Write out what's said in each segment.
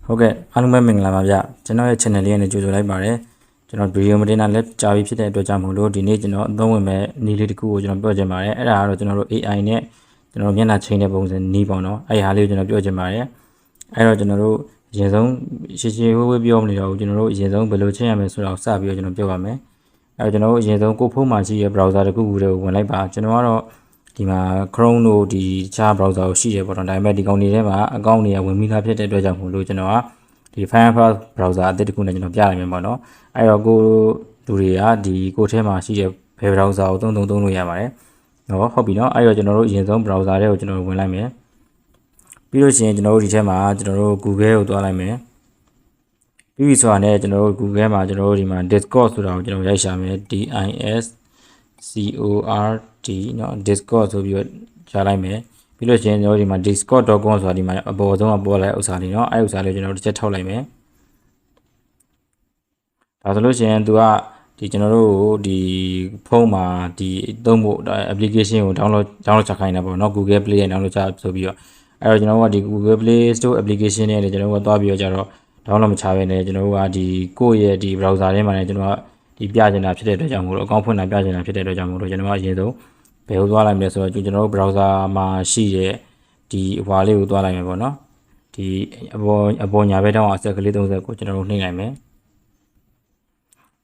Okay,အားလုံးပဲမင်္ဂလာပါဗျကျွန်တော်ရဲ့ channel လေးနဲ့ကြိုဆိုလိုက်ပါတယ်ကျွန်တော်ဗီဒီယိုမတင်တာလည်းကြာပြီဖြစ်တဲ့အတွက်ကြောင့်မို့လို့ဒီနေ့ကျွန်တော်အသုံးဝင်မဲ့နည်းလေးတစ်ခုကိုကျွန်တော်ပြောချင်ပါတယ်အဲ့ဒါကတော့ကျွန်တော်တို့ AI နဲ့ကျွန်တော်မျက်နှာချိန်တဲ့ပုံစံနည်းပေါ့နော်အဲ့ဟာလေးကိုကျွန်တော်ပြောချင်ပါတယ်အဲ့တော့ကျွန်တော်တို့အရင်ဆုံးရှင်းရှင်းဝေးပြောမနေတော့ဘူးကျွန်တော်တို့အရင်ဆုံးဘယ်လိုချိန်ရမလဲဆိုတော့စပြီးတော့ကျွန်တော်ပြောပါမယ်အဲ့တော့ကျွန်တော်တို့အရင်ဆုံးကိုဖုန်းမှာရှိတဲ့ browser တစ်ခုခုတွေကိုဝင်လိုက်ပါကျွန်တော်ကတော့ဒီမှာ Chrome တို့ဒီခြား browser ကိုရှိတယ်ပေါ့နော်ဒါပေမဲ့ဒီကောင်တွေထဲမှာ account တွေကဝင်ပြီးသားဖြစ်တဲ့အတွက်ကြောင့်မို့လို့ကျွန်တော်ကဒီ Firefox browser အသစ်တစ်ခုနဲ့ကျွန်တော်ပြလိုက်မယ်ပေါ့နော်အဲ့တော့ကိုလူတွေကဒီကိုထဲမှာရှိတဲ့ဘယ် browser ကိုသုံးလို့ရပါတယ်နော်ဟုတ်ပြီနော်အဲ့တော့ကျွန်တော်တို့အရင်ဆုံး browser တွေကိုကျွန်တော်ဝင်လိုက်မယ်ပြီးလို့ရှိရင်ကျွန်တော်တို့ဒီထဲမှာကျွန်တော်တို့ Google ကိုတွားလိုက်မယ်ပြီးပြီဆိုတာနဲ့ကျွန်တော်တို့ Google မှာကျွန်တော်တို့ဒီမှာ Discord ဆိုတာကိုကျွန်တော်ရိုက်ရှာမယ် DISCORD เนาะ Discord ဆိုပြီးတော့ရှာလိုက်မယ်ပြီးလို့ရှိရင်ကျွန်တော်ဒီမှာ discord.com ဆိုတာဒီမှာအပေါ်ဆုံးကပေါ်လာတဲ့ဥစ္စာလေးเนาะအဲ့ဥစ္စာလေးကျွန်တော်တစ်ချက်ထောက်လိုက်မယ်ဒါဆိုလို့ရှိရင်သူကဒီကျွန်တော်တို့ဒီဖုန်းမှာဒီသုံးဖို့ application ကို download ချခိုင်းတာပေါ့เนาะ Google Play နဲ့ download ချဆိုပြီးတော့အဲ့တော့ကျွန်တော်တို့ကဒီ Google Play Store application နဲ့ကျွန်တော်တို့ကသွားပြီးတော့ကြတော့ download မချဘဲနဲ့ကျွန်တော်တို့ကဒီကိုယ့်ရဲ့ဒီ browser ထဲမှာလည်းကျွန်တော်ကဒီပြချင်တာဖြစ်တဲ့အတွက်ကြောင့်မို့လို့ account ဖွင့်တာပြချင်တာဖြစ်တဲ့အတွက်ကြောင့်မို့လို့ကျွန်တော်ကအရင်ဆုံးဘယ်ကိုသွားလိုက်မလဲဆိုတော့ကျွန်တော်တို့ browser မှာရှိတဲ့ဒီဟွာလေးကိုသွားလိုက်မယ်ပေါ့နော်ဒီအပေါ်ညာဘက်တောင်အဆက်ကလေး30ကိုကျွန်တော်တို့နှိမ့်လိုက်မယ်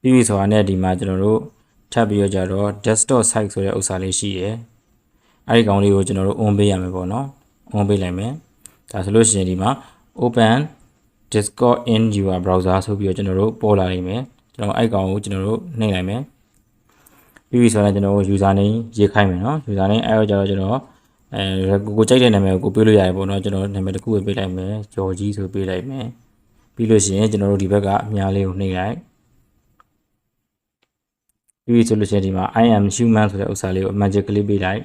ပြီးပြီဆိုတာနဲ့ဒီမှာကျွန်တော်တို့ထပ်ပြီးတော့ကြတော့ desktop site ဆိုတဲ့ဥစ္စာလေးရှိတယ်အဲ့ဒီကောင်လေးကိုကျွန်တော်တို့ on ပေးရမယ်ပေါ့နော် on ပေးလိုက်မယ်ဒါဆိုလို့ရှိရင်ဒီမှာ open Discord in your browser ဆိုပြီးတော့ကျွန်တော်တို့ပေါ်လာနိုင်မယ်ကျွန်တော်အဲ့ကောင်ကိုကျွန်တော်တို့နှိမ့်လိုက်မယ်ပြီးပြီဆိုတော့ကျွန်တော်တို့ user name ရေးခိုင်းမယ်နော် user name အဲ့တော့ကျတော့ကျွန်တော်ကိုကြိုက်တဲ့နာမည်ကိုပေးလို့ရတယ်ပေါ့နော်ကျွန်တော်နာမည်တစ်ခုပဲပေးလိုက်မယ်ကျော်ကြီးဆိုပေးလိုက်မယ်ပြီးလို့ရှိရင်ကျွန်တော်တို့ဒီဘက်ကအများလေးကိုနှိမ့်လိုက်ပြီးပြီဆိုလို့ရှိရင်ဒီမှာ I am human ဆိုတဲ့ဥစ္စာလေးကို magic click ပေးလိုက်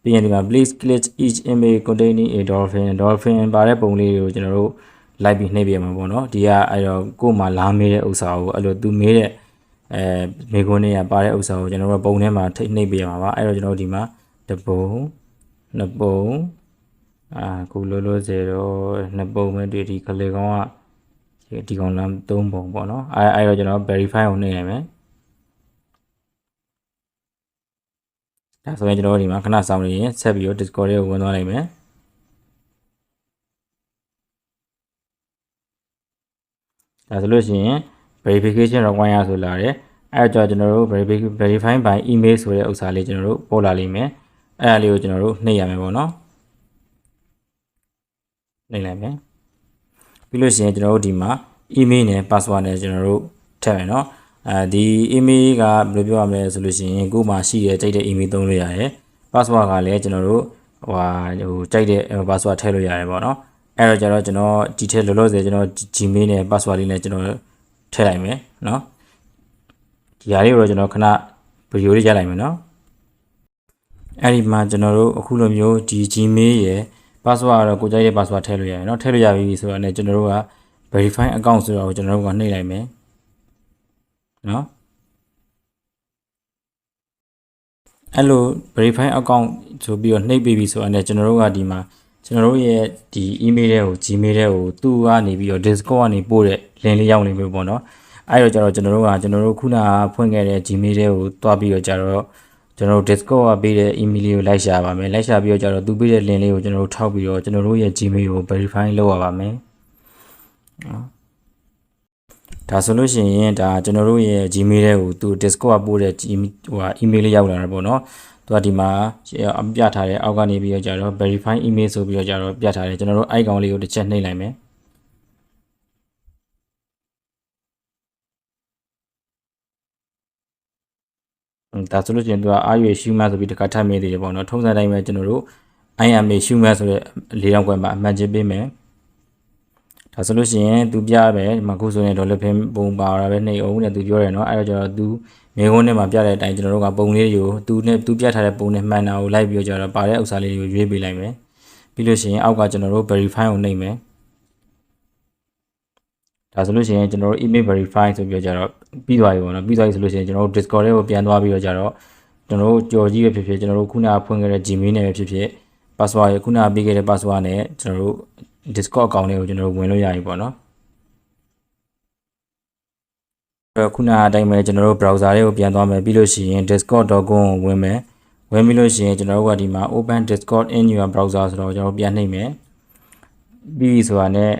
ပြီးရင်ဒီမှာ please click each image containing a dolphin ပါတဲ့ပုံလေးတွေကိုကျွန်တော်တို့လိုက်ပြီးနှိပ်ပြမှာပေါ့နော်ဒီကအဲ့တော့ကို့မှာလာမေးတဲ့ဥစ္စာကိုအဲ့လိုသူမေးတဲ့မေခွန်းတွေကပါတဲ့ဥစ္စာကိုကျွန်တော်တို့ပုံထဲမှာထိနှိပ်ပြမှာပါအဲ့တော့ကျွန်တော်တို့ဒီမှာတပုံနှစ်ပုံခုလို့စေတော့နှစ်ပုံပဲတွေ့ဒီကလေးကောင်ကဒီကောင်လမ်းသုံးပုံပေါ့နော်အဲ့တော့ကျွန်တော် verify ကိုနှိပ်နိုင်မယ်ဒါဆိုရင်ကျွန်တော်ဒီမှာခဏစောင့်နေရင်ဆက်ပြီးတော့ Discord လေးကိုဝင်သွားနိုင်မယ်ဒါဆိုလို့ရှိရင် verification require ဆိုလာတယ်အဲ့တော့ကျွန်တော်တို့ verify by email ဆိုတဲ့ဥစ္စာလေးကျွန်တော်တို့ပေါ်လာလိမ့်မယ်အဲ့ဒါလေးကိုကျွန်တော်တို့နှိပ်ရမယ်ပေါ့နော်နှိပ်လိုက်မယ်ပြီးလို့ရှိရင်ကျွန်တော်တို့ဒီမှာ email နဲ့ password နဲ့ကျွန်တော်တို့ထည့်မယ်နော်ဒီ email ကဘယ်လိုပြောရမလဲဆိုလို့ရှိရင်ကို့မှာရှိတဲ့ကြိုက်တဲ့ email သုံးလို့ရတယ် password ကလည်းကျွန်တော်တို့ဟိုကြိုက်တဲ့ password ထည့်လို့ရတယ်ပေါ့နော်အဲ့တော့ကျတော့ကျွန်တော်ဒီထည့်လောလောဆယ်ကျွန်တော် Gmail နဲ့ password လေးနဲ့ကျွန်တော်ထည့်လိုက်မယ်နော်ဒီဟာလေးကိုကျွန်တော်ခဏဗီဒီယိုလေးရိုက်လိုက်မယ်နော်အဲ့ဒီမှာကျွန်တော်တို့အခုလိုမျိုးဒီ Gmail ရဲ့ password ကတော့ကိုကြိုက်တဲ့ password ထည့်လို့ရတယ်နော်ထည့်လို့ရပြီဆိုတော့ねကျွန်တော်တို့က verify account ဆိုတော့ကျွန်တော်တို့ကနှိပ်လိုက်မယ်နော်အဲ့လို verify account ဆိုပြီးတော့နှိပ်ပြီးပြီဆိုတော့ねကျွန်တော်တို့ကဒီမှာကျွန်တော်တို့ရဲ့ဒီ email တွေကို Gmail တွေကိုသူ့ကနေပြီးတော့ Discord ကနေပို့တဲ့ link လေးရောက်နေပြီပေါ့နော်အဲ့တော့ကျတော့ကျွန်တော်တို့ခုနကဖွင့်ခဲ့တဲ့ Gmail တွေကိုတွားပြီးတော့ကျတော့ကျွန်တော်တို့ Discord ကပေးတဲ့ email လေးကိုလိုက်ရှာပါမယ်လိုက်ရှာပြီးတော့ကျတော့သူပေးတဲ့ link လေးကိုကျွန်တော်တို့ထောက်ပြီးတော့ကျွန်တော်တို့ရဲ့ Gmail ကို verify လုပ်ရပါမယ်ဒါဆိုလို့ရှိရင်ဒါကျွန်တော်တို့ရဲ့ Gmail တွေကိုသူ Discord ကပို့တဲ့ email လေးရောက်လာတာပေါ့နော်သူကဒီမှာပြထားတဲ့အောက်ကနေပြီးတော့ကြတော့ verify email ဆိုပြီးတော့ကြတော့ပြထားတယ်ကျွန်တော်တို့ icon လေးကိုတစ်ချက်နှိပ်လိုက်မယ်ဒါဆိုလို့ရှိရင်သူကအာရွေရှူမဆိုပြီးတခါထပ်မေးသေးတယ်ပေါ့နော်ထုံးစံတိုင်းပဲကျွန်တော်တို့ IM ရှူမဆိုတဲ့၄တောင်ခွဲမှာအမှန်ချင်းပေးမယ်ဒါဆိုလို့ရှိရင်သူပြပဲဒီမှာခုဆိုရင်ဒေါ်လာဖင်းပုံပါတာပဲနှိပ်အောင်တဲ့သူပြောတယ်နော်အဲ့တော့ကျတော့သူမေခွန်းထဲမှာပြတဲ့အတိုင်းကျွန်တော်တို့ကပုံလေးတွေကိုသူပြထားတဲ့ပုံနဲ့မှန်တာကိုလိုက်ပြီးတော့ကျတော့ပါတဲ့ဥစ္စာလေးတွေကိုရွေးပေးလိုက်မယ်ပြီးလို့ရှိရင်အောက်ကကျွန်တော်တို့ verify ကိုနှိပ်မယ်ဒါဆိုလို့ရှိရင်ကျွန်တော်တို့ email verify ဆိုပြီးတော့ကျတော့ပြီးသွားပြီပေါ့နော်ပြီးသွားပြီဆိုလို့ရှိရင်ကျွန်တော်တို့ Discord ထဲကိုပြန်သွားပြီးတော့ကျတော့ကျွန်တော်တို့ကြော်ကြီးပဲဖြစ်ဖြစ်ကျွန်တော်တို့ခုနကဖွင့်ခဲ့တဲ့ Gmail နဲ့ပဲဖြစ်ဖြစ် password ရခုနကပေးခဲ့တဲ့ password နဲ့ကျွန်တော်တို့ Discord account လေးကိုကျွန်တော်ဝင်လို့ရပြီပေါ့နော်ခုနအတိုင်းပဲကျွန်တော်တို့ browser လေးကိုပြန်သွားမယ်ပြီးလို့ရှိရင် discord.com ကိုဝင်မယ်ဝင်ပြီးလို့ရှိရင်ကျွန်တော်တို့ကဒီမှာ open discord in your browser ဆိုတော့ကျွန်တော်ပြန်နှိပ်မယ်ပြီးဆိုတာနဲ့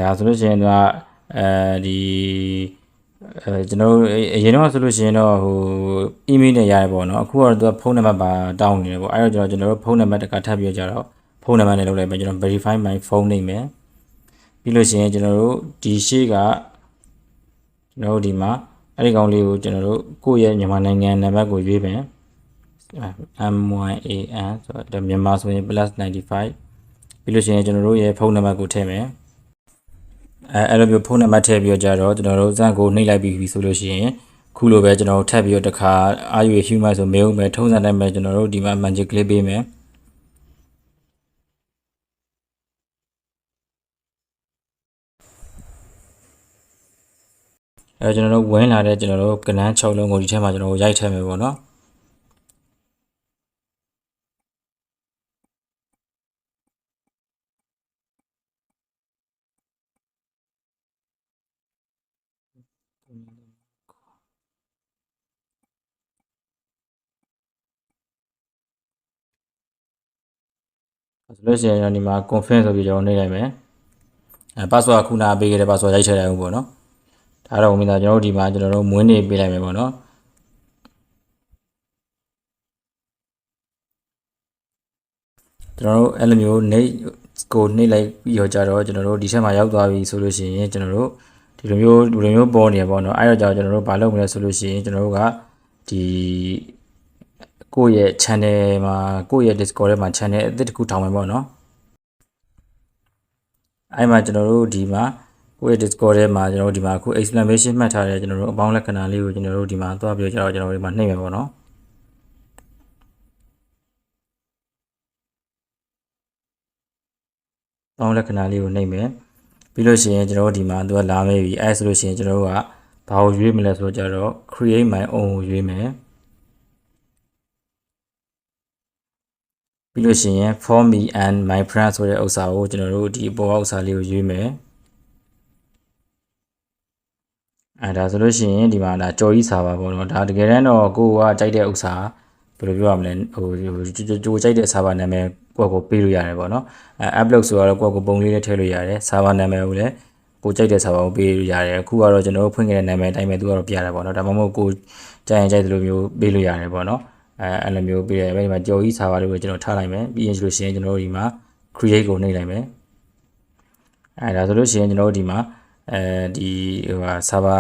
ဒါဆိုလို့ရှိရင်တော့ဒီကျွန်တော်အရင်တော့ဆိုလို့ရှိရင်တော့ဟို email နဲ့ရတယ်ပေါ့နော်အခုတော့သူကဖုန်းနံပါတ်ပါတောင်းနေတယ်ပေါ့အဲ့တော့ကျွန်တော်တို့ဖုန်းနံပါတ်တခါထပ်ပြီးကြတော့ဖုန်းနံပါတ်နဲ့လုပ်လိုက်မယ်ကျွန်တော် verify my phone နှိပ်မယ်ပြီးလို့ရှိရင်ကျွန်တော်တို့ဒီရှေ့ကကျွန်တော်တို့ဒီမှာအဲ့ဒီကောင်လေးကိုကျွန်တော်တို့ကိုယ့်ရဲ့မြန်မာနိုင်ငံနံပါတ်ကိုရွေးမယ်MYAN ဆိုတော့မြန်မာဆိုရင် +95ပြီးလို့ရှိရင်ကျွန်တော်တို့ရဲ့ဖုန်းနံပါတ်ကိုထည့်မယ်အဲ့လိုမျိုးဖုန်းနံပါတ်ထည့်ပြီးကြတော့ကျွန်တော်တို့စမ်းကိုနှိပ်လိုက်ပြီးဆိုလို့ရှိရင်ခုလိုပဲကျွန်တော်တို့ထပ်ပြီးတော့တစ်ခါအာယူ human ဆိုမေးဦးမယ်ထုံးစံတိုင်းပဲကျွန်တော်တို့ဒီမှာ magic click ပေးမယ်ကျွန်တော်တို့ဝင်လာတဲ့ကျွန်တော်တို့ကနန်း6လုံးကိုဒီထဲမှာကျွန်တော်တို့ရိုက်ထည့်မယ်ပေါ့နော်ဆိုလို့ရှိရင်ဒီမှာ confirm ဆိုပြီးကျွန်တော်နှိပ်လိုက်မယ် password ခုနပေးခဲ့တဲ့ password ရိုက်ထည့်လိုက်အောင်ပေါ့နော်ဒါတော့ဝင်လာကျွန်တော်တို့ဒီမှာကျွန်တော်တို့မွေးနေ့ပေးလိုက်မယ်ပေါ့နော်ကျွန်တော်တို့အဲ့လိုမျိုးနေကိုနှိပ်လိုက်ပြီးတော့ကြတော့ကျွန်တော်တို့ဒီချက်မှာရောက်သွားပြီဆိုလို့ရှိရင်ကျွန်တော်တို့ဒီလိုမျိုးပေါ်နေရပေါ့နော်အဲ့တော့ကျွန်တော်တို့ဘာလုပ်မလဲဆိုလို့ရှိရင်ကျွန်တော်တို့ကဒီကိုယ့်ရဲ့ channel မှာကိုယ့်ရဲ့ Discord ထဲမှာ channel အသစ်တစ်ခုထောင်မယ်ပေါ့နော်အဲ့မှာကျွန်တော်တို့ဒီမှာကိုယ့်ရဲ့ Discord ထဲမှာကျွန်တော်တို့ဒီမှာအခု exclamation မှတ်ထားတယ်ကျွန်တော်တို့အပေါင်းလက္ခဏာလေးကိုကျွန်တော်တို့ဒီမှာသွားပြီးတော့ကျွန်တော်တို့ဒီမှာနှိပ်မယ်ပေါ့နော်ပေါင်းလက္ခဏာလေးကိုနှိပ်မယ်ပြီးလို့ရှိရင်ကျွန်တော်တို့ဒီမှာသူကလာမယ်ပြီအဲဆိုလို့ရှိရင်ကျွန်တော်တို့ကဘာကိုရွေးမလဲဆိုတော့ကြတော့ create my own ကိုရွေးမယ်ပြီးလို့ရှိရင် for me and my friend ဆိုတဲ့ဥစ္စာကိုကျွန်တော်တို့ဒီပေါ်ဥစ္စာလေးကိုရွေးမယ်ဒါဆိုလို့ရှိရင်ဒီမှာဒါကြော်ကြီးစာပါပေါ့နော်ဒါတကယ်တမ်းတော့ကိုကကြိုက်တဲ့ဥစ္စာဘယ်လိုပြောရမလဲဟိုကြိုကြိုက်တဲ့စာပါနာမည်ကိုယ့်ကိုပေးလို့ရတယ်ပေါ့နော်upload ဆိုတော့ကိုယ့်ကိုပုံလေးနဲ့ထည့်လို့ရတယ်စာပါနာမည်ကိုလည်းကိုကြိုက်တဲ့စာပါကိုပေးလို့ရတယ်အခုကတော့ကျွန်တော်တို့ဖွင့်ခဲ့တဲ့နာမည်အတိုင်းပဲသူကတော့ပြရတယ်ပေါ့နော်ဒါမှမဟုတ်ကိုကြိုက်ရင်ကြိုက်တယ်လို့မျိုးပေးလို့ရတယ်ပေါ့နော်အဲ့လိုမျိုးပေးရတယ်ဒီမှာကြော်ကြီးစာပါလေးကိုကျွန်တော်ထားလိုက်မယ်ပြီးရင်ဆိုလို့ရှိရင်ကျွန်တော်တို့ဒီမှာ create ကိုနှိပ်လိုက်မယ်ဒါဆိုလို့ရှိရင်ကျွန်တော်တို့ဒီမှာဒီဟိုဆာဗာ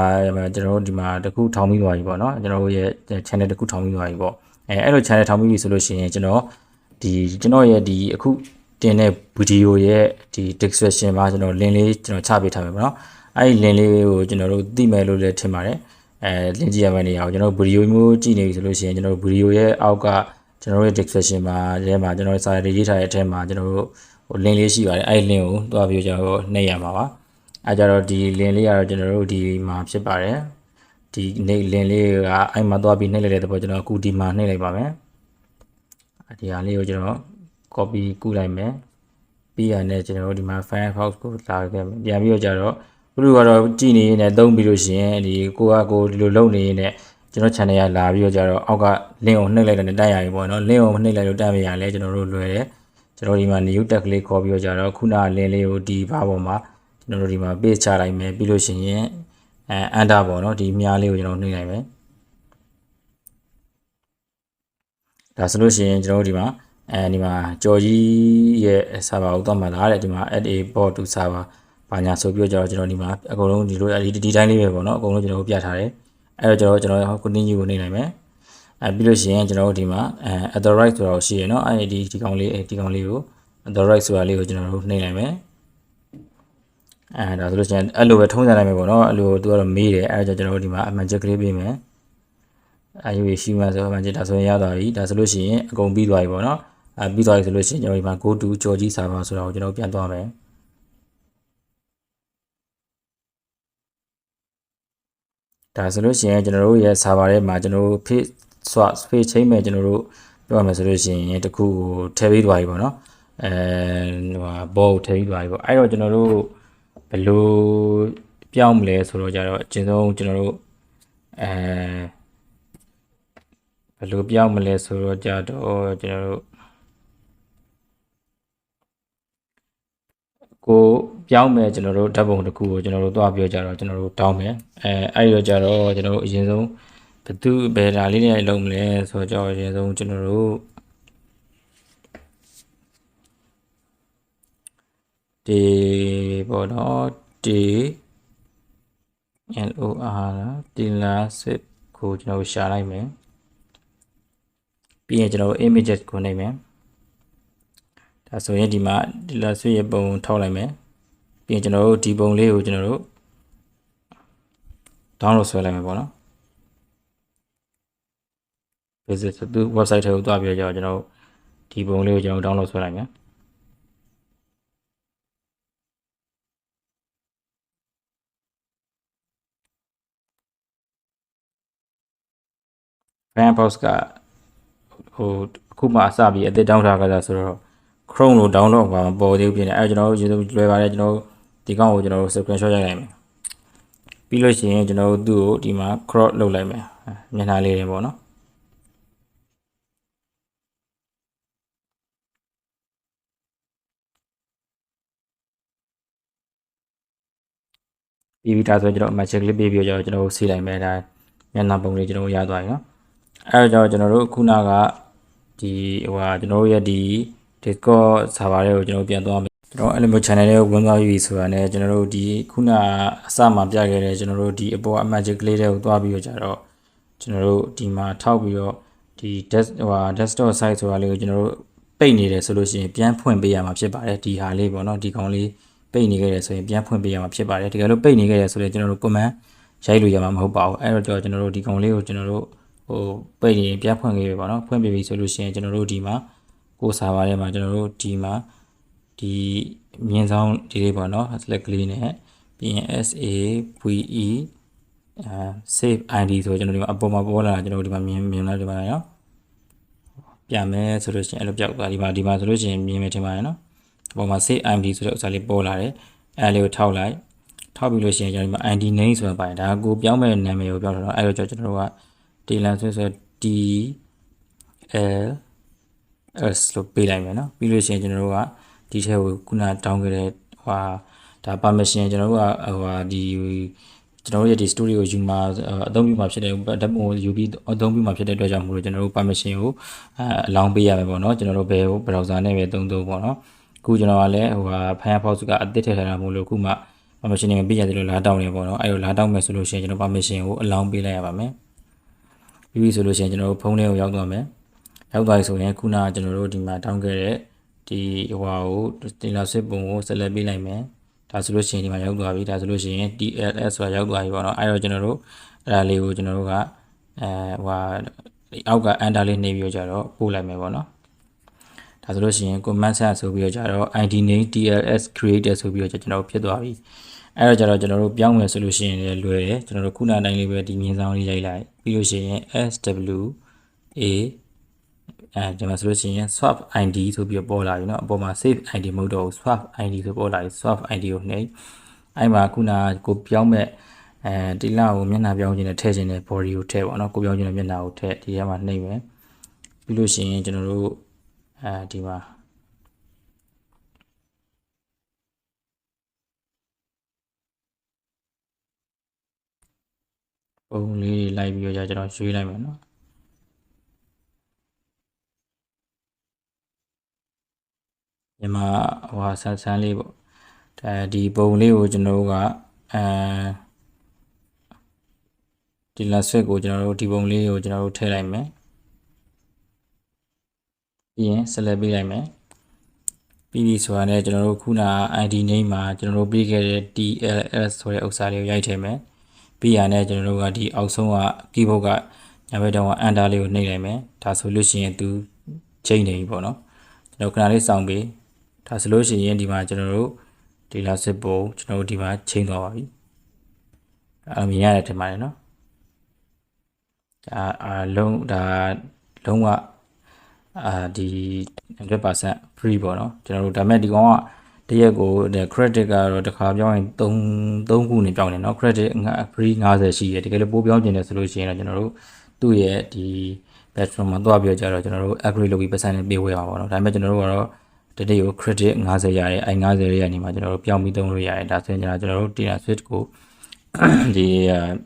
ကျွန်တော်တို့ဒီမှာတခုထောင်ပြီးသွားပြီပေါ့နော်ကျွန်တော်တို့ရဲ့ channel တခုထောင်ပြီးသွားပြီပေါ့အဲ့လို channel ထောင်ပြီးပြီဆိုလို့ရှိရင်ကျွန်တော်ရဲ့ဒီအခုတင်တဲ့ဗီဒီယိုရဲ့ဒီ description မှာကျွန်တော် link လေးကျွန်တော်ချပေးထားမယ်ပေါ့နော်အဲ့ဒီ link လေးကိုကျွန်တော်တို့သိမယ်လို့လည်းထင်ပါတယ်link ကြည့်ရမယ့်နေရာကိုကျွန်တော်ဗီဒီယိုမျိုးကြည့်နေပြီဆိုလို့ရှိရင်ကျွန်တော်ဗီဒီယိုရဲ့အောက်ကကျွန်တော်ရဲ့ description မှာထဲမှာကျွန်တော်စာရေးထားတဲ့အထက်မှာကျွန်တော်တို့ဟို link လေးရှိပါတယ်အဲ့ဒီ link ကိုတွားပြီးကျွန်တော်နှိပ်ရမှာပါအဲ့ကြတော့ဒီ link လေးကတော့ကျွန်တော်တို့ဒီမှာဖြစ်ပါတယ်ဒီ link လေးကအဲ့မှာတွားပြီးနှိပ်လိုက်တဲ့တော့ကျွန်တော်အခုဒီမှာနှိပ်လိုက်ပါမယ်ဒီဟာလေးကိုကျွန်တော် copy ကူးလိုက်မယ်ပြီးရတဲ့ကျွန်တော်တို့ဒီမှာ Firefox ကိုလာခဲ့မယ်ပြန်ပြီးတော့ကြတော့ဘလို့ကတော့ကြည့်နေနေသုံးပြီးလို့ရှိရင်ဒီကိုဒီလိုလုပ်နေနေကျွန်တော် channel ရလာပြီးတော့ကြတော့အောက်က link ကိုနှိပ်လိုက်တဲ့တက်ရပြီပေါ့နော် link ကိုနှိပ်လိုက်လို့တက်မရလဲကျွန်တော်တို့လွယ်တယ်ကျွန်တော်ဒီမှာ new tag လေးခေါ်ပြီးတော့ကြတော့ခုန link လေးကိုဒီဘာပေါ်မှာကျွန်တော်တို့ဒီမှာ paste ချလိုက်မယ်ပြီးလို့ရှိရင်enter ပေါ့နော်ဒီမြားလေးကိုကျွန်တော်နှိပ်လိုက်မယ်ဒါဆိုလို့ရှိရင်ကျွန်တော်တို့ဒီမှာဒီမှာကြော်ကြီးရဲ့ server ကိုသွားမှလာတဲ့ဒီမှာ add a bot to server ဘာညာဆိုပြီးတော့ကျွန်တော်ဒီမှာအကုန်လုံးဒီလိုဒီတိုင်းလေးပဲပေါ့နော်အကုန်လုံးကျွန်တော်ပြထားတယ်အဲ့တော့ကျွန်တော် continue ကိုနှိပ်လိုက်မယ်ပြီးလို့ရှိရင်ကျွန်တော်တို့ဒီမှာauthorize ဆိုတာရှိရเนาะအဲ့ဒီကောင်လေးကို authorize ဆိုတာလေးကိုကျွန်တော်တို့နှိပ်လိုက်မယ်ဒါဆိုလို့ရှိရင်အဲ့လိုပဲထုံးစံလိုက်မယ်ပေါ့နော်အဲ့လိုသူကတော့မေးတယ်အဲ့တော့ကျွန်တော်တို့ဒီမှာအမှန်ချက်ကလေးပေးမယ်အဲ့ဒီရှိမှဆိုအမှန်ချက်ဒါဆိုရင်ရသွားပြီဒါဆိုလို့ရှိရင်အကုန်ပြီးသွားပြီပေါ့နော်ပြီးသွားပြီဆိုလို့ရှိရင်ကျွန်တော်ဒီမှာ go to ကြော်ကြီး server ဆိုတာကိုကျွန်တော်ပြန်သွားမယ်ဒါဆိုလို့ရှိရင်ကျွန်တော်တို့ရဲ့ server ထဲမှာကျွန်တော်တို့ faceswap face chain မဲ့ကျွန်တော်တို့ ပြောရမယ်ဆိုလို့ရှိရင်တခုကိုထည့်ပေးသွားပြီပေါ့နော်ဟိုဟာဘောကိုထည့်ပေးသွားပြီပေါ့အဲ့တော့ကျွန်တော်တို့ဘယ်လိုပြောင်းမလဲဆိုတော့ကြတော့အကျဉ်းဆုံးကျွန်တော်တို့ဘယ်လိုပြောင်းမလဲဆိုတော့ကြတော့ကျွန်တော်တို့ကိုပြောင်းမယ်ကျွန်တော်တို့ဓာတ်ပုံတစ်ခုကိုကျွန်တော်တို့သွားပြောကြတော့ကျွန်တော်တို့တောင်းမယ်အဲ့တော့ကြတော့ကျွန်တော်တို့အရင်ဆုံးဘယ်သူဘယ်ဒါလေးတွေလုံးမလဲဆိုတော့ကြတော့အရင်ဆုံးကျွန်တော်တို့ဒီပေါ့နော်ဒီ LOR ဒီလာစစ်ကိုကျွန်တော်ရှာလိုက်မယ်ပြီးရင်ကျွန်တော်တို့ images ကိုနှိပ်မယ်ဒါဆိုရင်ဒီမှာဒီလာစစ်ရဲ့ပုံထောက်လိုက်မယ်ပြီးရင်ကျွန်တော်တို့ဒီပုံလေးကိုကျွန်တော်တို့ download ဆွဲလိုက်မယ်ပေါ့နော် visit သူ website ထဲကိုသွားပြီးတော့ကျွန်တော်တို့ဒီပုံလေးကိုကျွန်တော် download ဆွဲလိုက်မယ်Firefox ကဟိုအခုမှအစပြီးအသစ် download ထားကြတာဆိုတော့ Chrome လို့ download ပါမပေါ်သေးဘူးပြင်တယ်အဲကျွန်တော်တို့ရေလွယ်ပါတယ်ကျွန်တော်တို့ဒီကောင်ကိုကျွန်တော်တို့ screenshot ရိုက်လိုက်မယ်ပြီးလို့ရှိရင်ကျွန်တော်တို့သူ့ကိုဒီမှာ crop လုပ်လိုက်မယ်မျက်နှာလေးတွေပေါ့နော်ပြီးပြီးဒါဆိုကျွန်တော် match click ပေးပြီးတော့ကျွန်တော်တို့စီးလိုက်မယ်ဒါမျက်နှာပုံလေးကျွန်တော်တို့ရသွားပြီနော်အဲတော့ကျွန်တော်တို့ခုနကဒီဟိုဟာကျွန်တော်တို့ရဲ့ဒီ Discord server တွေကိုကျွန်တော်ပြန်သွားမယ်ကျွန်တော်အဲ့လိုမျိုး channel တွေကိုဝင်သွားပြီဆိုတာနဲ့ကျွန်တော်တို့ဒီခုနအစမှပြခဲ့တဲ့ကျွန်တော်တို့ဒီအပေါ် magic လေးတွေကိုသွားပြီးတော့ကြတော့ကျွန်တော်တို့ဒီမှာထောက်ပြီးတော့ဒီ desktop site ဆိုတာလေးကိုကျွန်တော်တို့ပိတ်နေတယ်ဆိုလို့ရှိရင်ပြန်ဖွင့်ပေးရမှာဖြစ်ပါတယ်ဒီဟာလေးပေါ့နော်ဒီကောင်လေးပိတ်နေခဲ့တယ်ဆိုရင်ပြန်ဖွင့်ပေးရမှာဖြစ်ပါတယ်တကယ်လို့ပိတ်နေခဲ့တယ်ဆိုရင်ကျွန်တော်တို့ command ရိုက်လို့ရမှာမဟုတ်ပါဘူးအဲ့တော့ကျွန်တော်တို့ဒီကောင်လေးကိုကျွန်တော်တို့ဟိုပိတ်ရင်ပြန်ဖွင့်ခဲ့ပြီပေါ့နော်ဖွင့်ပြပြီဆိုလို့ရှိရင်ကျွန်တော်တို့ဒီမှာကိုစာပါထဲမှာကျွန်တော်တို့ဒီမှာဒီမြင်းဆောင်ဒီလေးပေါ့နော် select ကလေးနဲ့ပြီးရင် SAVE save ID ဆိုကျွန်တော်ဒီမှာအပေါ်မှာပေါ်လာတာကျွန်တော်ဒီမှာမြင်လာဒီမှာနော်ပြန်မယ်ဆိုလို့ရှိရင်အဲ့လိုပြောက်သွားဒီမှာဆိုလို့ရှိရင်မြင်မယ်ထင်ပါတယ်နော်အပေါ်မှာ save ID ဆိုတဲ့ဥစ္စာလေးပေါ်လာတယ်အဲ့လေးကိုထောက်လိုက်ထောက်ပြီးလို့ရှိရင်ကျွန်တော်ဒီမှာ ID name ဆိုတာပါတယ်ဒါကိုပြောင်းမဲ့နာမည်ကိုပြောင်းတော့အဲ့တော့ကျွန်တော်တို့က Dylan ဆို D L S လို့ပေးလိုက်မယ်နော်ပြီးလို့ရှိရင်ကျွန်တော်တို့ကဒီထဲကိုခုနတောင်းခဲ့တဲ့ဟိုဒါ permission ကျွန်တော်တို့ကဟိုဒီကျွန်တော်တို့ရဲ့ဒီ story ကိုယူမှာအသုံးပြုမှာဖြစ်တဲ့ဓာတ်ပုံကိုယူပြီးအသုံးပြုမှာဖြစ်တဲ့အတွက်ကြောင့်မို့လို့ကျွန်တော်တို့ permission ကိုအလောင်းပေးရမယ်ပေါ့နော်ကျွန်တော်တို့ဘယ် browser နဲ့ပဲသုံးပေါ့နော်အခုကျွန်တော်ကလည်းဟိုFirefox ကအသစ်ထည့်ထားတာမို့လို့အခုမှ permission တွေမပေးရသေးလို့လာတောင်းနေပေါ့နော်အဲ့လိုလာတောင်းမယ်ဆိုလို့ရှိရင်ကျွန်တော် permission ကိုအလောင်းပေးလိုက်ရပါမယ်ပြီးပြီဆိုလို့ရှိရင်ကျွန်တော်တို့ဖုန်းထဲကိုရောက်သွားမယ်ရောက်သွားပြီဆိုရင်ခုနကကျွန်တော်တို့ဒီမှာတောင်းခဲ့တဲ့ဒီဟိုကိုတင်လာစစ်ပုံကို select ပေးလိုက်မယ်ဒါဆိုလို့ရှိရင်ဒီမှာရောက်သွားပြီဒါဆိုလို့ရှိရင် TLS ဆိုတာရောက်သွားပြီပေါ့နော်အဲ့တော့ကျွန်တော်တို့အဲ့ဒါလေးကိုကျွန်တော်တို့ကဟိုအောက်က enter လေးနှိပ်ပြီးတော့ကြတော့ပို့လိုက်မယ်ပေါ့နော်ဒါဆိုလို့ရှိရင် command set ဆိုပြီးတော့ကြတော့ ID name TLS created ဆိုပြီးတော့ကျွန်တော်တို့ဖြစ်သွားပြီအဲ့တော့ကြတော့ကျွန်တော်တို့ပြောင်းမယ်ဆိုလို့ရှိရင်လည်းလွယ်တယ်ကျွန်တော်တို့ခုနအတိုင်းလေးပဲဒီမြင်းဆောင်လေးရိုက်လိုက်ပြီးလို့ရှိရင် SWAဒီမှာဆိုလို့ရှိရင် swap ID ဆိုပြီးပေါ်လာပြီเนาะအပေါ်မှာ save ID မဟုတ်တော့ဘူး swap ID ဆိုပေါ်လာပြီ swap ID ကိုနှိပ်အဲ့မှာခုနကိုပြောင်းမဲ့ဒီလောက်ကိုမျက်နှာပြောင်းခြင်းနဲ့ထည့်ခြင်းနဲ့ body ကိုထည့်ပါเนาะကိုပြောင်းခြင်းနဲ့မျက်နှာကိုထည့်ဒီထဲမှာနှိပ်မယ်ပြီးလို့ရှိရင်ကျွန်တော်တို့ဒီမှာပုံလေးလိုက်ပြီးတော့ကျွန်တော်ရွှေ့လိုက်မယ်เนาะမြန်မာဟိုဆန်းလေးပေါ့ဒီပုံလေးကိုကျွန်တော်တို့ကဒီ last switch ကိုကျွန်တော်တို့ဒီပုံလေးကိုကျွန်တော်တို့ထည့်လိုက်မယ်ပြီးရင် select ပေးလိုက်မယ်ပြီးပြီဆိုတာနဲ့ကျွန်တော်တို့ခုန ID name မှာကျွန်တော်တို့ပေးခဲ့တဲ့ TLS ဆိုတဲ့ဥစ္စာလေးကိုရိုက်ထည့်မယ်ပြီးရနဲ့ကျွန်တော်တို့ကဒီအောက်ဆုံးက keyboard ကညာဘက်တောင်က enter လေးကိုနှိပ်လိုက်မယ်ဒါဆိုလို့ရှိရင်သူချိန်နေပြီပေါ့နော်ကျွန်တော်ခဏလေးစောင့်ပေးဒါဆိုလို့ရှိရင်ဒီမှာကျွန်တော်တို့ဒီလာစစ်ပုံကျွန်တော်တို့ဒီမှာချိန်သွားပါပြီအဲ့မြင်ရတယ်ထင်ပါတယ်နော်ဒါလုံးဝ ဒီ 100% free ပေါ့နော်ကျွန်တော်တို့ဒါပေမဲ့ဒီကောင်ကတရက်ကို credit ကတော့တစ်ခါပြောင်းရင်3ခုနေပြောင်းတယ်เนาะ credit free 50ရှိတယ်တကယ်လို့ပိုးပြောင်းကျင်တယ်ဆိုလို့ရှိရင်တော့ကျွန်တော်တို့သူ့ရဲ့ဒီ platform မှာတွားပြီးကြတော့ကျွန်တော်တို့ upgrade လုပ်ပြီးပတ်စံနဲ့ပေးဝယ်ပါပေါ့နော်ဒါပေမဲ့ကျွန်တော်တို့ကတော့တနေ့ကို credit 50ရတယ်အဲ50တွေကနေမှကျွန်တော်တို့ပြောင်းပြီးသုံးလို့ရတယ်ဒါဆိုရင်ကျွန်တော်တို့ data switch ကိုဒီ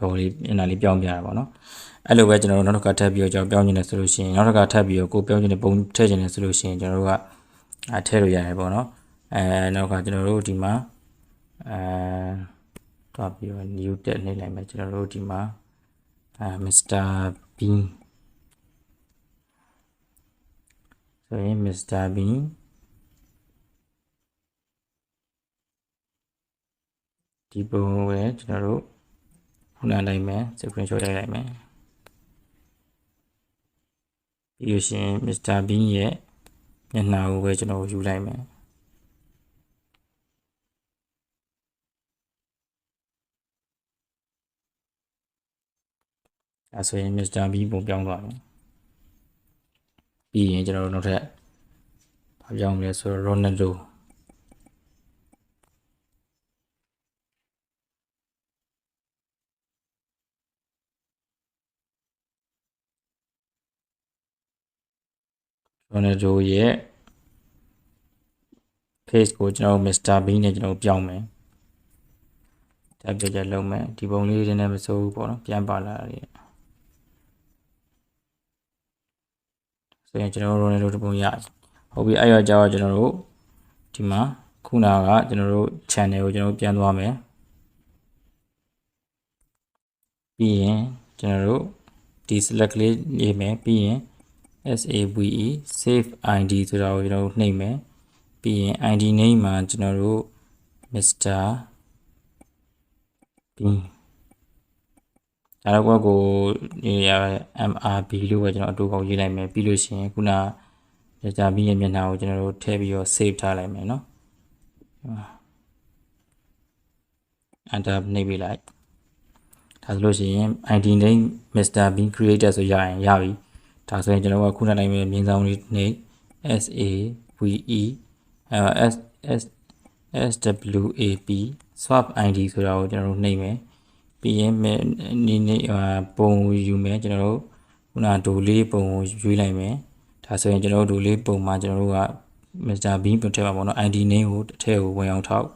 ဟိုလေးအနာလေးပြောင်းပြတာပေါ့နော်အဲ့လိုပဲကျွန်တော်တို့နောက်တစ်ခါထပ်ပြီးတော့ကျွန်တော်ပြောင်းနေတယ်ဆိုလို့ရှိရင်နောက်တစ်ခါထပ်ပြီးတော့ကိုပြောင်းနေတဲ့ပုံထည့်ချင်တယ်ဆိုလို့ရှိရင်ကျွန်တော်တို့ကထည့်လို့ရတယ်ပေါ့နော်နောက်ကကျွန်တော်တို့ဒီမှာတွားပြီးတော့ new တက်နေလိုက်မယ်ကျွန်တော်တို့ဒီမှာMr. Bean ဆိုရင် Mr. Bean ဒီပုံပဲကျွန်တော်တို့ခုနလိုက်မယ် screenshot ရိုက်လိုက်မယ်ပြီးလို့ရှိရင် Mr. Bean ရဲ့မျက်နှာကိုပဲကျွန်တော်ယူလိုက်မယ်အဲဆိုရင် Mr. Bean ပုံပြောင်းသွားမယ်ပြီးရင်ကျွန်တော်တို့နောက်ထပ်ဘာပြောင်းမလဲဆိုတော့ Ronaldoရဲ့ face ကိုကျွန်တော် Mr. Bean နဲ့ကျွန်တော်ပြောင်းမယ်တက်ပြကြလုံးမယ်ဒီပုံလေးတွေနဲ့မစိုးဘူးပေါ့နော်ပြန်ပါလာတယ်ဆိုရင်ကျွန်တော် Ronaldo တပုံရဟုတ်ပြီအဲ့ရကြတော့ကျွန်တော်တို့ဒီမှာခုနကကျွန်တော်တို့ channel ကိုကျွန်တော်ပြန်သွားမယ်ပြီးရင်ကျွန်တော်တို့ဒီ select လေးရေးမယ်ပြီးရင် save id ဆိုတာကိုကျွန်တော်တို့နှိပ်မယ်ပြီးရင် id name မှာကျွန်တော်တို့ Mr. Bean ဒါတော့ကိုဒီရ MRB လို့ပဲကျွန်တော်အတူကောက်ရေးလိုက်မယ်ပြီးလို့ရှိရင်ခုန Mr. Bean ရဲ့မျက်နှာကိုကျွန်တော်တို့ထည့်ပြီးတော့ save ထားလိုက်မယ်เนาะ enter နှိပ်ပေးလိုက်ဒါဆိုလို့ရှိရင် id name Mr. Bean creator ဆိုရရင်ရပြီဒါဆိုရင်ကျွန်တော်ကခုနတိုင်းမြင်းဆောင်လေးနှိပ် SAVE swap id ဆိုတာကိုကျွန်တော်တို့နှိပ်မယ်ပြီးရင်နေပုံယူမယ်ကျွန်တော်တို့ခုနဒိုလေးပုံကိုရွေးလိုက်မယ်ဒါဆိုရင်ကျွန်တော်တို့ဒိုလေးပုံမှာကျွန်တော်တို့က Mr. Bean ပုံထည့်ပါပေါ့နော် id name ကိုတစ်ထည့်ကိုဝင်အောင်ထောက်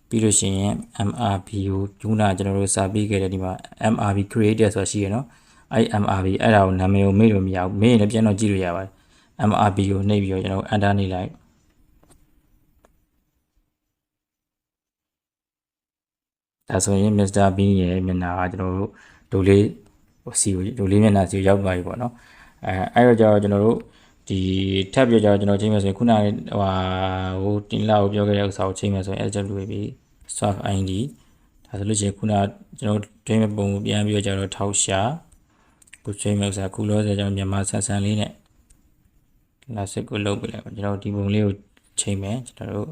ပြီးလို့ရှိရင် MRB ကိုခုနကျွန်တော်တို့စာပြီးခဲ့တဲ့ဒီမှာ MRB creator ဆိုတာရှိရနော်အဲ့ MRB အဲ့ဒါကိုနာမည်ကိုမေ့လို့မရဘူးမေ့ရင်လည်းပြန်တော့ကြည့်လို့ရပါတယ် MRB ကိုနှိပ်ပြီးတော့ကျွန်တော် enter နှိပ်လိုက်ဒါဆိုရင် Mr. Bean ရဲ့မျက်နှာကကျွန်တော်တို့ဒိုလေးစီကိုဒိုလေးမျက်နှာစီကိုရောက်သွားပြီပေါ့နော်အဲ့တော့ကျတော့ကျွန်တော်တို့ဒီထပ်ပြောကြတော့ကျွန်တော်ချိန်မယ်ဆိုရင်ခုနကဟိုတင်လာကိုပြောခဲ့တဲ့ဥစ္စာကိုချိန်မယ်ဆိုရင် SWAP swap id ဒါဆိုလို့ရှိရင်ခုနကျွန်တော်တွင်းမဲ့ပုံကိုပြန်ပြီးတော့ကျတော့ထောက်ရှာကိုချိန်မယ်ဥစ္စာခုလောဆယ်ကျွန်တော်မြန်မာဆန်ဆန်လေးနဲ့လာစစ်ကိုလုပ်ပြလိုက်ပါကျွန်တော်ဒီပုံလေးကိုချိန်မယ်ကျွန်တော်တို့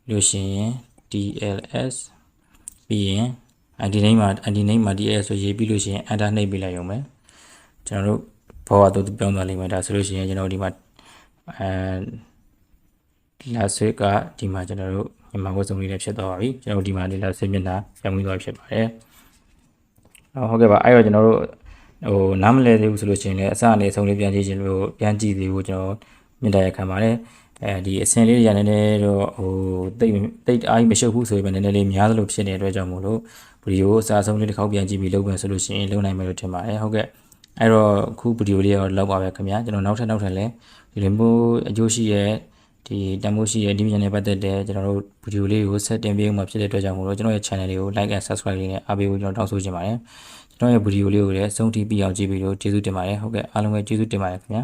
လို့ရှိရင် DLS ပြီးရင် id name မှာ DLS ဆိုရေးပြီးလို့ရှိရင် enter နှိပ်ပေးလိုက်ရုံပဲကျွန်တော်တို့ဘောကတူပြောင်းသွားလိမ့်မယ်ဒါဆိုလို့ရှိရင်ကျွန်တော်ဒီမှာလာဆွေးကဒီမှာကျွန်တော်တို့မြန်မာဝတ်စုံလေးနဲ့ဖြစ်သွားပါပြီကျွန်တော်ဒီမှာလာဆွေးမျက်နှာပြန်ပြီးသွားဖြစ်ပါတယ်ဟုတ်ကဲ့ပါအဲ့တော့ကျွန်တော်တို့ဟိုနားမလဲသေးဘူးဆိုလို့ရှိရင်လည်းအစအနေအဆုံးလေးပြန်ကြည့်ခြင်းလို့ပြန်ကြည့်သေးဘူးကျွန်တော်မြင်တရားခံပါတယ်ဒီအစင်လေးတွေရနေနေတော့ဟိုတိတ်အားကြီးမရှုပ်ဘူးဆိုရင်လည်းနည်းနည်းလေးများသလိုဖြစ်နေတဲ့အတွက်ကြောင့်မို့လို့ဗီဒီယိုအစားဆုံးလေးတစ်ခေါက်ပြန်ကြည့်ပြီးလုပ်မယ်ဆိုလို့ရှိရင်လုပ်နိုင်မယ်လို့ထင်ပါတယ်ဟုတ်ကဲ့အဲ့တော့အခုဗီဒီယိုလေးတော့လောက်ပါပဲခင်ဗျာကျွန်တော်နောက်ထပ်လည်းဒီလိုမျိုးအကျိုးရှိရဲ့ဒီတန်ဖိုးရှိရဲ့ဒီမြန်နဲ့ပတ်သက်တဲ့ကျွန်တော်တို့ဗီဒီယိုလေးကိုဆက်တင်ပေးမှဖြစ်တဲ့အတွက်ကြောင့်မို့လို့ကျွန်တော်ရဲ့ channel လေးကို like and subscribe လေးနဲ့အားပေးဖို့ကျွန်တော်တောင်းဆိုချင်ပါတယ်ကျွန်တော်ရဲ့ဗီဒီယိုလေးကိုလည်းအဆုံးထိပြီးအောင်ကြည့်ပြီးလို့ကျေးဇူးတင်ပါတယ်ဟုတ်ကဲ့အားလုံးပဲကျေးဇူးတင်ပါတယ်ခင်ဗျာ